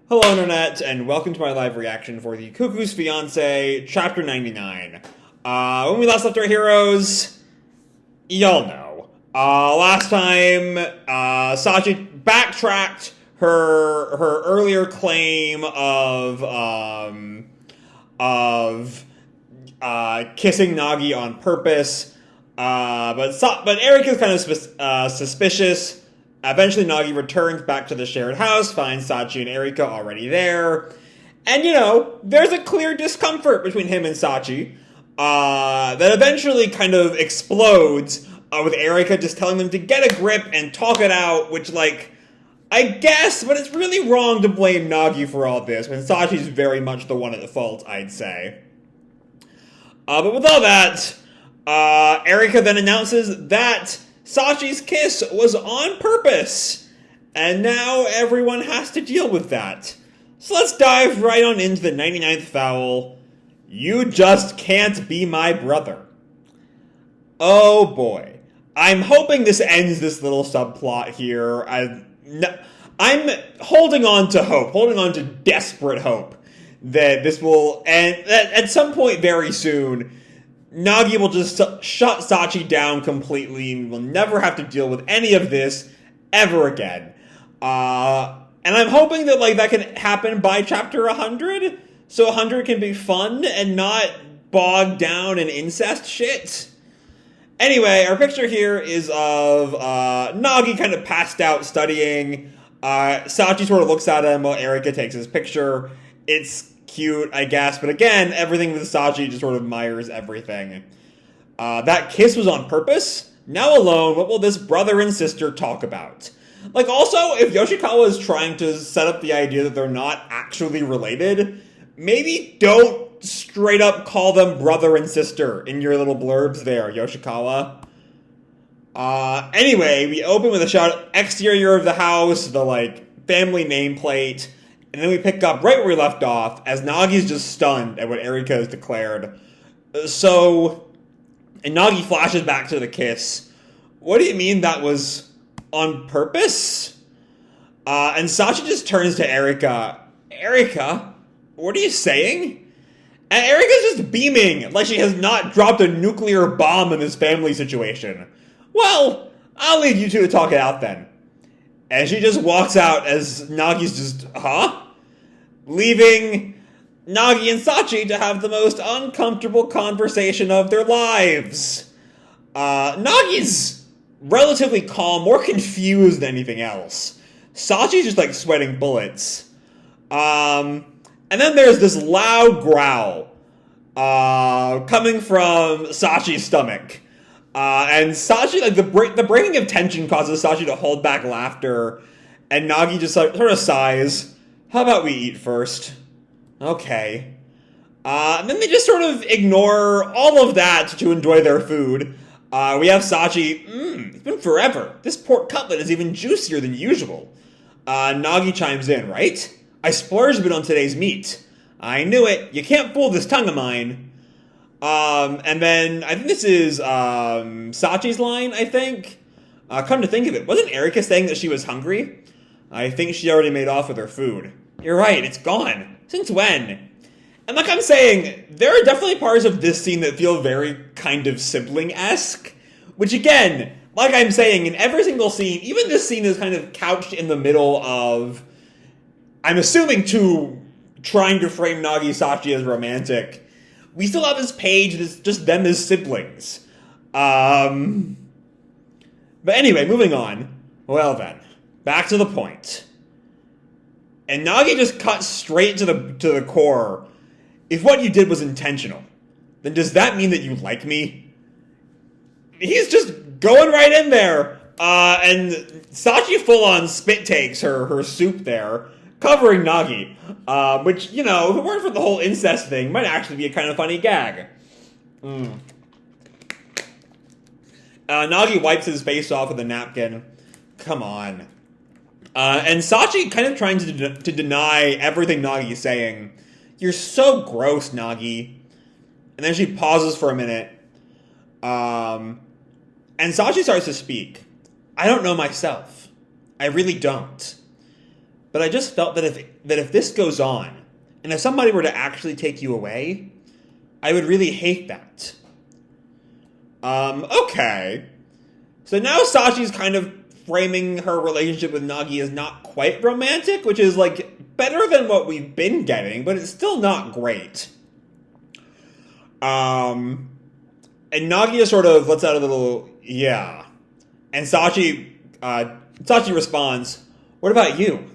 Hello, Internet, and welcome to my live reaction for the Cuckoo's Fiancee, Chapter 99. When we last left our heroes, y'all know. Last time, Sachi backtracked her earlier claim of kissing Nagi on purpose, but Erika's kind of suspicious. Eventually, Nagi returns back to the shared house, finds Sachi and Erika already there. And, there's a clear discomfort between him and Sachi that eventually kind of explodes with Erika just telling them to get a grip and talk it out, which, I guess, but it's really wrong to blame Nagi for all this, when Sachi's very much the one at fault, I'd say. But with all that, Erika then announces that Sachi's kiss was on purpose, and now everyone has to deal with that. So let's dive right on into the 99th foul. You just can't be my brother. Oh boy. I'm hoping this ends this little subplot here. I'm holding on to hope, holding on to desperate hope that this will end at some point very soon. Nagi will just shut Sachi down completely and will never have to deal with any of this ever again. And I'm hoping that that can happen by chapter 100, so 100 can be fun and not bogged down in incest shit. Anyway, our picture here is of Nagi kind of passed out studying. Sachi sort of looks at him while Erika takes his picture. It's cute, I guess, but again, everything with Sachi just sort of mires everything. That kiss was on purpose. Now alone, what will this brother and sister talk about? Also, if Yoshikawa is trying to set up the idea that they're not actually related, maybe don't straight up call them brother and sister in your little blurbs there, Yoshikawa. Anyway, we open with a shot of exterior of the house, the, family nameplate. And then we pick up right where we left off, as Nagi's just stunned at what Erika has declared. And Nagi flashes back to the kiss. What do you mean that was on purpose? And Sachi just turns to Erika. Erika, what are you saying? And Erika's just beaming, like she has not dropped a nuclear bomb in this family situation. Well, I'll leave you two to talk it out then. And she just walks out as Nagi's just, leaving Nagi and Sachi to have the most uncomfortable conversation of their lives. Nagi's relatively calm, more confused than anything else. Sachi's just sweating bullets. And then there's this loud growl coming from Sachi's stomach. And Sachi, the breaking of tension causes Sachi to hold back laughter, and Nagi just sort of sighs. How about we eat first? Okay. And then they just sort of ignore all of that to enjoy their food. We have Sachi, it's been forever. This pork cutlet is even juicier than usual. Nagi chimes in, right? I splurged a bit on today's meat. I knew it. You can't fool this tongue of mine. And then, I think this is, Sachi's line, I think. Come to think of it, wasn't Erika saying that she was hungry? I think she already made off with her food. You're right, it's gone. Since when? And I'm saying, there are definitely parts of this scene that feel very kind of sibling-esque. Which again, like I'm saying, in every single scene, even this scene is kind of couched in the middle of, I'm assuming, trying to frame Nagi Sachi as romantic. We still have this page that's just them as siblings. But anyway, moving on. Well then, back to the point. And Nagi just cuts straight to the core. If what you did was intentional, then does that mean that you like me? He's just going right in there. And Sachi full-on spit takes her soup there, covering Nagi. Which, if it weren't for the whole incest thing, might actually be a kind of funny gag. Nagi wipes his face off with a napkin. Come on. And Sachi kind of trying to deny everything Nagi is saying. You're so gross, Nagi. And then she pauses for a minute. And Sachi starts to speak. I don't know myself. I really don't. but I just felt that if this goes on, and if somebody were to actually take you away, I would really hate that. Okay. So now Sachi's kind of framing her relationship with Nagi as not quite romantic, which is, like, better than what we've been getting, but it's still not great. And Nagi is sort of lets out a little, yeah. And Sachi responds, "What about you?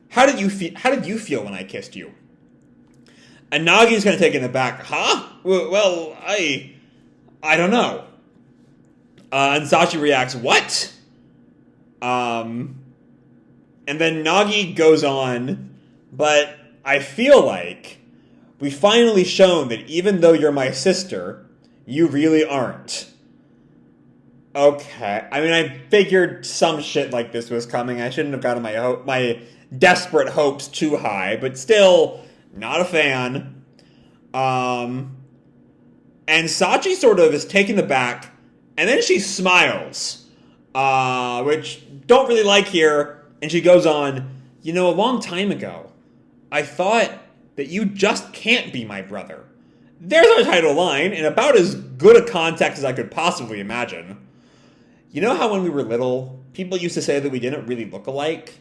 How did you feel when I kissed you?" And Nagi's kind of taken aback. Huh? Well, I don't know. And Sachi reacts, "What?" And then Nagi goes on, "But I feel like we finally shown that even though you're my sister, you really aren't." Okay. I mean, I figured some shit like this was coming. I shouldn't have gotten my desperate hopes too high, but still, not a fan. And Sachi sort of is taken aback, and then she smiles, which don't really like here, and she goes on, "You know, a long time ago, I thought that you just can't be my brother." There's our title line, in about as good a context as I could possibly imagine. You know how when we were little, people used to say that we didn't really look alike?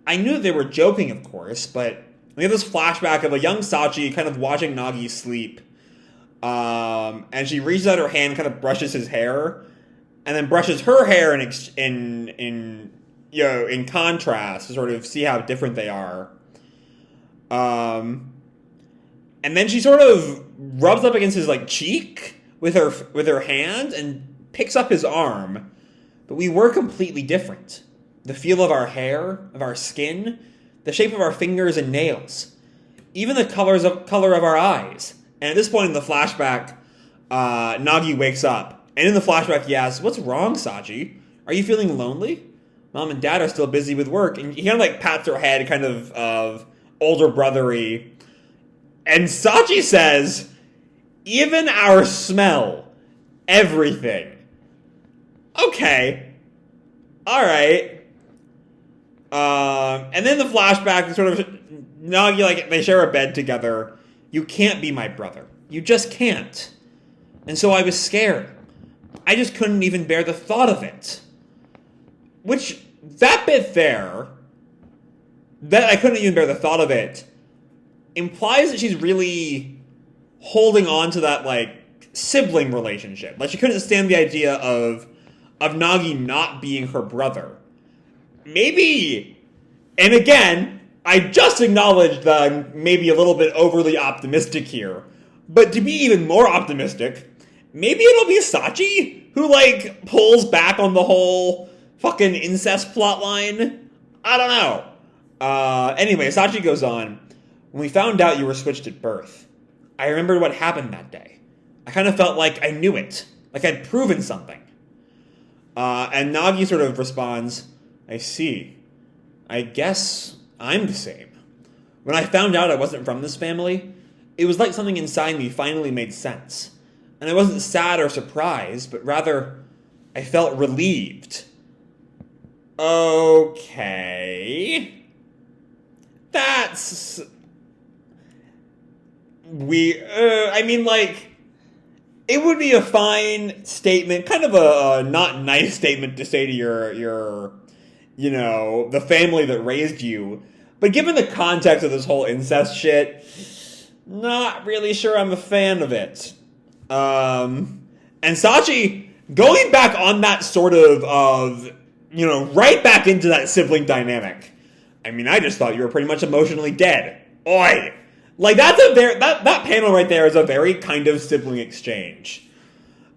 I knew they were joking, of course, but we have this flashback of a young Sachi kind of watching Nagi sleep. And she reaches out her hand, kind of brushes his hair, and then brushes her hair in contrast to sort of see how different they are. And then she sort of rubs up against his cheek with her hand and picks up his arm. But we were completely different. The feel of our hair, of our skin, the shape of our fingers and nails, even the color of our eyes. And at this point in the flashback, Nagi wakes up. And in the flashback, he asks, "What's wrong, Sachi? Are you feeling lonely? Mom and Dad are still busy with work." And he kind of pats her head, kind of older brothery. And Sachi says, "Even our smell, everything." Okay. Alright. And then the flashback, sort of, Nagi, they share a bed together. "You can't be my brother. You just can't. And so I was scared. I just couldn't even bear the thought of it." Which, that bit there, that I couldn't even bear the thought of it, implies that she's really holding on to that, sibling relationship. She couldn't stand the idea of Nagi not being her brother. Maybe, and again, I just acknowledged that I'm maybe a little bit overly optimistic here, but to be even more optimistic, maybe it'll be Sachi who, pulls back on the whole fucking incest plotline? I don't know. Anyway, Sachi goes on, "When we found out you were switched at birth, I remembered what happened that day. I kind of felt like I knew it, like I'd proven something." And Nagi sort of responds, "I see. I guess I'm the same. When I found out I wasn't from this family, it was like something inside me finally made sense. And I wasn't sad or surprised, but rather, I felt relieved." Okay. That's... it would be a fine statement, kind of a not nice statement to say to your the family that raised you. But given the context of this whole incest shit, not really sure I'm a fan of it. And Sachi, going back on that sort of right back into that sibling dynamic. I mean, I just thought you were pretty much emotionally dead. Oi! That's that panel right there is a very kind of sibling exchange.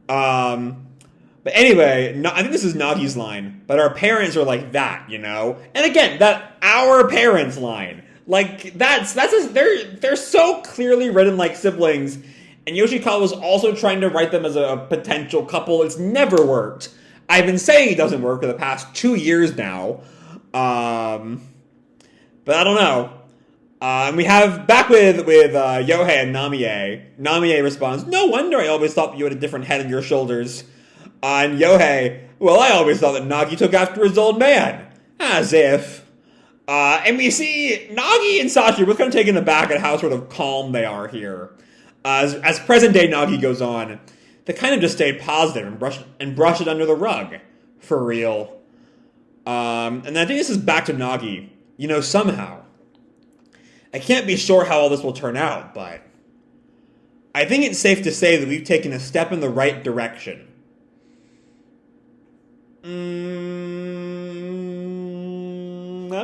But anyway, I think this is Nagi's line, but our parents are like that, And again, that our parents line. They're so clearly written like siblings, and Yoshikawa was also trying to write them as a potential couple. It's never worked. I've been saying it doesn't work for the past 2 years now. But I don't know. And we have back with Yohei and Namie. Namie responds, "No wonder I always thought you had a different head on your shoulders." And Yohei, "Well, I always thought that Nagi took after his old man." As if. And we see Nagi and Sachi both kind of taken aback at how sort of calm they are here. As present-day Nagi goes on, they kind of just stayed positive and brush it under the rug. For real. And I think this is back to Nagi. Somehow. I can't be sure how all this will turn out, but I think it's safe to say that we've taken a step in the right direction. I'm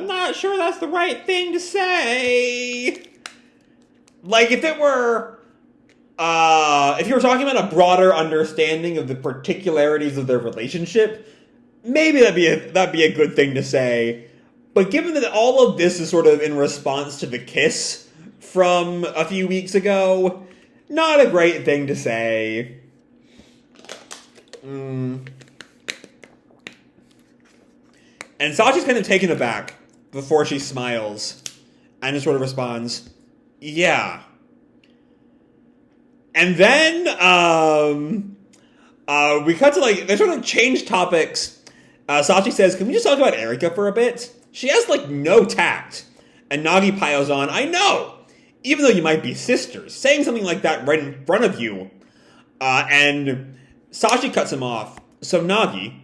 not sure that's the right thing to say. Like, if you were talking about a broader understanding of the particularities of their relationship, maybe that'd be a good thing to say. But given that all of this is sort of in response to the kiss from a few weeks ago, not a great thing to say. And Sachi's kind of taken aback before she smiles and just sort of responds, yeah. And then we cut to they sort of change topics. Sachi says, can we just talk about Erika for a bit? She has no tact. And Nagi piles on, I know! Even though you might be sisters, saying something like that right in front of you. And Sachi cuts him off. So Nagi...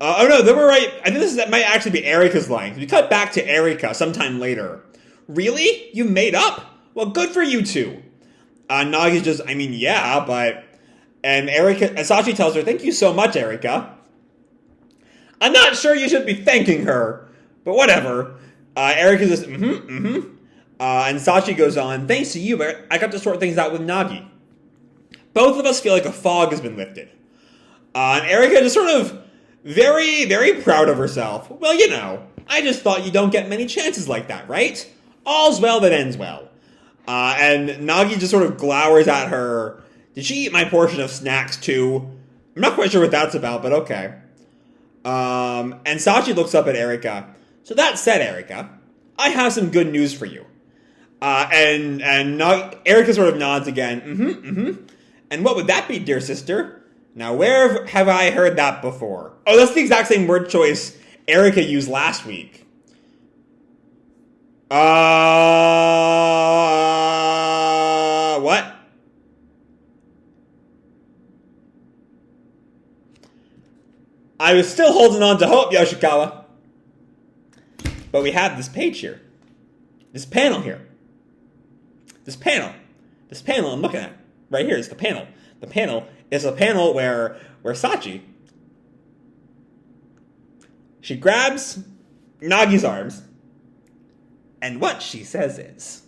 oh no, they were right. I think that might actually be Erika's line. We cut back to Erika sometime later. Really? You made up? Well, good for you two. Nagi's just, yeah, but... And Sachi tells her, thank you so much, Erika. I'm not sure you should be thanking her, but whatever. Erika's just, and Sachi goes on, thanks to you, but I got to sort things out with Nagi. Both of us feel like a fog has been lifted. And Erika just sort of very, very proud of herself. Well, I just thought you don't get many chances like that, right? All's well that ends well. And Nagi just sort of glowers at her. Did she eat my portion of snacks too? I'm not quite sure what that's about, but okay. And Sachi looks up at Erika. So that said, Erika, I have some good news for you. And Erika sort of nods again. And what would that be, dear sister? Now, where have I heard that before? Oh, that's the exact same word choice Erika used last week. What? I was still holding on to hope, Yoshikawa. But we have this page here. This panel here. This panel I'm looking at. Right here is the panel. The panel is a panel where Sachi, she grabs Nagi's arms, and what she says is,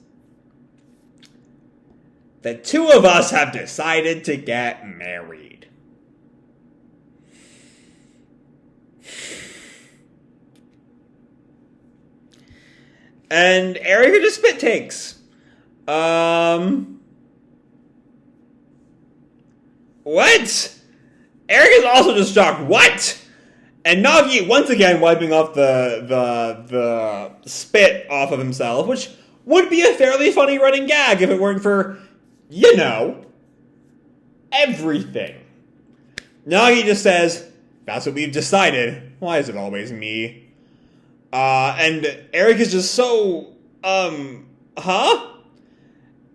the two of us have decided to get married. And Erika just spit takes. What? Erika's also just shocked. What? And Nagi once again wiping off the spit off of himself, which would be a fairly funny running gag if it weren't for, everything. Nagi just says, that's what we've decided. Why is it always me? And Erika's just so, huh?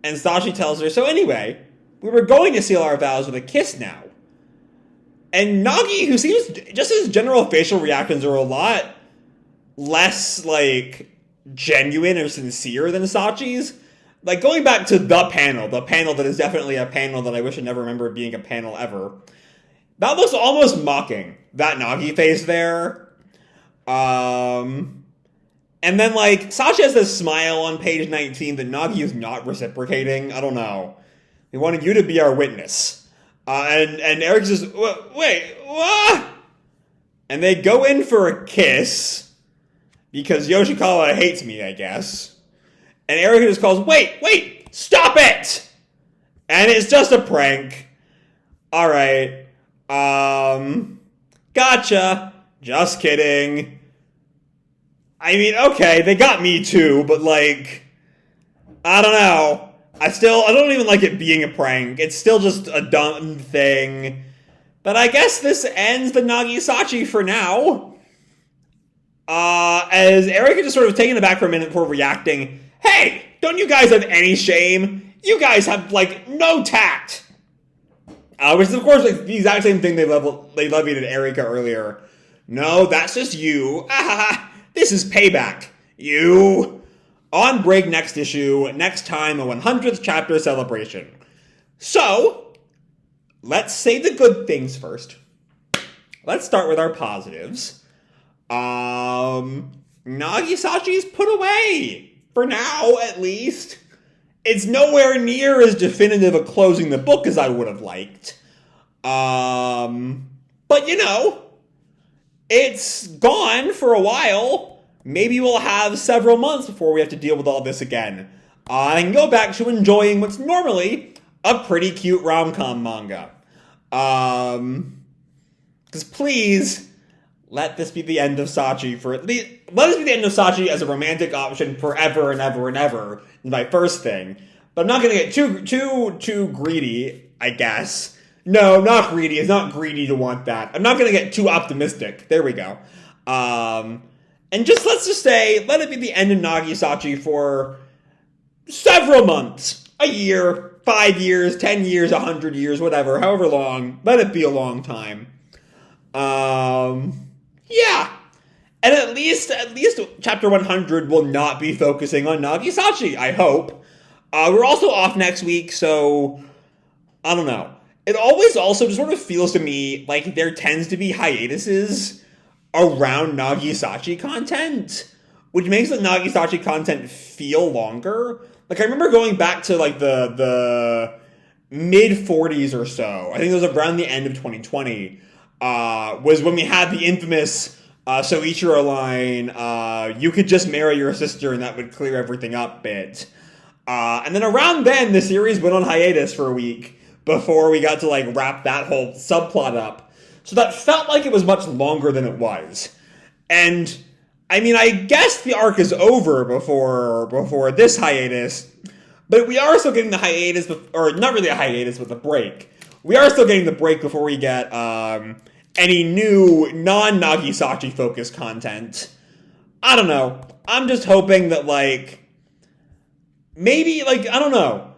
And Sachi tells her, so anyway, we were going to seal our vows with a kiss now. And Nagi, who seems, just his general facial reactions are a lot less, genuine or sincere than Sachi's. Going back to the panel that is definitely a panel that I wish I never remembered being a panel ever. That looks almost mocking, that Nagi face there. And then, Sachi has this smile on page 19 that Nagi is not reciprocating. I don't know. We wanted you to be our witness. And Eric says, wait, what? And they go in for a kiss, because Yoshikawa hates me, I guess. And Eric just calls, wait, stop it! And it's just a prank. Alright. Gotcha. Just kidding. Okay, they got me too, but I don't know. I don't even like it being a prank. It's still just a dumb thing. But I guess this ends the Nagi Sachi for now. as Erika just sort of taken aback for a minute before reacting, hey, don't you guys have any shame? You guys have, like, no tact. Which is, of course, like, the exact same thing they levied at Erika earlier. No, that's just you. This is payback. You. On break next issue, next time, a 100th chapter celebration. So, let's say the good things first. Let's start with our positives. Nagi Sachi's put away. For now, at least. It's nowhere near as definitive a closing the book as I would have liked. But, you know, it's gone for a while. Maybe we'll have several months before we have to deal with all this again. I can go back to enjoying what's normally a pretty cute rom-com manga. Because please, let this be the end of Sachi for at least... Let this be the end of Sachi as a romantic option forever and ever and ever. Is my first thing. But I'm not going to get too greedy, I guess. No, not greedy. It's not greedy to want that. I'm not going to get too optimistic. There we go. And just, let's just say, let it be the end of Nagi Sachi for several months. A year, 5 years, 10 years, 100 years, whatever, however long. Let it be a long time. Yeah. And at least chapter 100 will not be focusing on Nagi Sachi, I hope. We're also off next week, so I don't know. It always also just sort of feels to me like there tends to be hiatuses around Nagi Sachi content, which makes the Nagi Sachi content feel longer. Like, I remember going back to, like, the mid-40s or so. I think it was around the end of 2020, was when we had the infamous Soichiro line, you could just marry your sister and that would clear everything up bit. And then around then, the series went on hiatus for a week before we got to, like, wrap that whole subplot up. So that felt like it was much longer than it was. And, I mean, I guess the arc is over before this hiatus, but we are still getting the hiatus, or not really a hiatus, but the break. We are still getting the break before we get any new non-Nagi Sachi focused content. I don't know. I'm just hoping that, like, maybe, like, I don't know.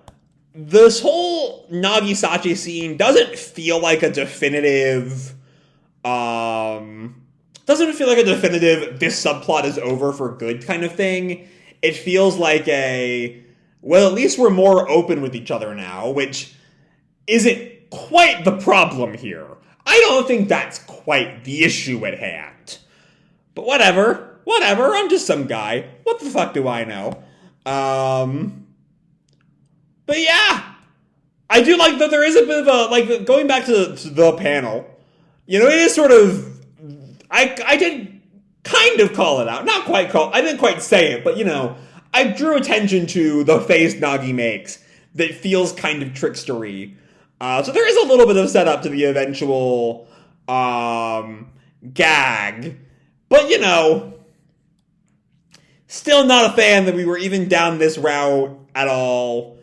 This whole Nagi Sachi scene doesn't feel like a definitive, this subplot is over for good kind of thing. It feels like well, at least we're more open with each other now, which isn't quite the problem here. I don't think that's quite the issue at hand. But whatever, I'm just some guy. What the fuck do I know? But yeah, I do like that there is a bit of a, like, going back to the panel, you know, it is sort of, I did kind of call it out. I didn't quite say it, but, you know, I drew attention to the face Nagi makes that feels kind of trickstery. So there is a little bit of setup to the eventual, gag. But, you know, still not a fan that we were even down this route at all.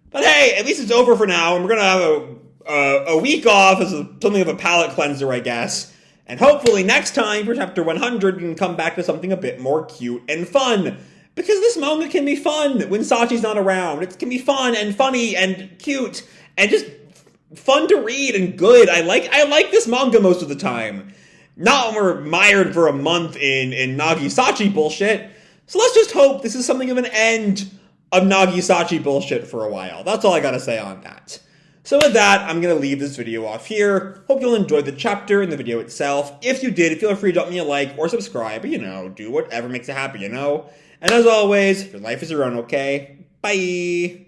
But hey, at least it's over for now, and we're gonna have a week off as something of a palate cleanser, I guess. And hopefully next time, for chapter 100, we can come back to something a bit more cute and fun. Because this manga can be fun when Sachi's not around. It can be fun and funny and cute and just fun to read and good. I like this manga most of the time. Not when we're mired for a month in Nagi Sachi bullshit. So let's just hope this is something of an end of Nagi Sachi bullshit for a while. That's all I gotta say on that. So with that, I'm gonna leave this video off here. Hope you'll enjoy the chapter and the video itself. If you did, feel free to drop me a like or subscribe. You know, do whatever makes you happy, you know? And as always, your life is your own, okay? Bye!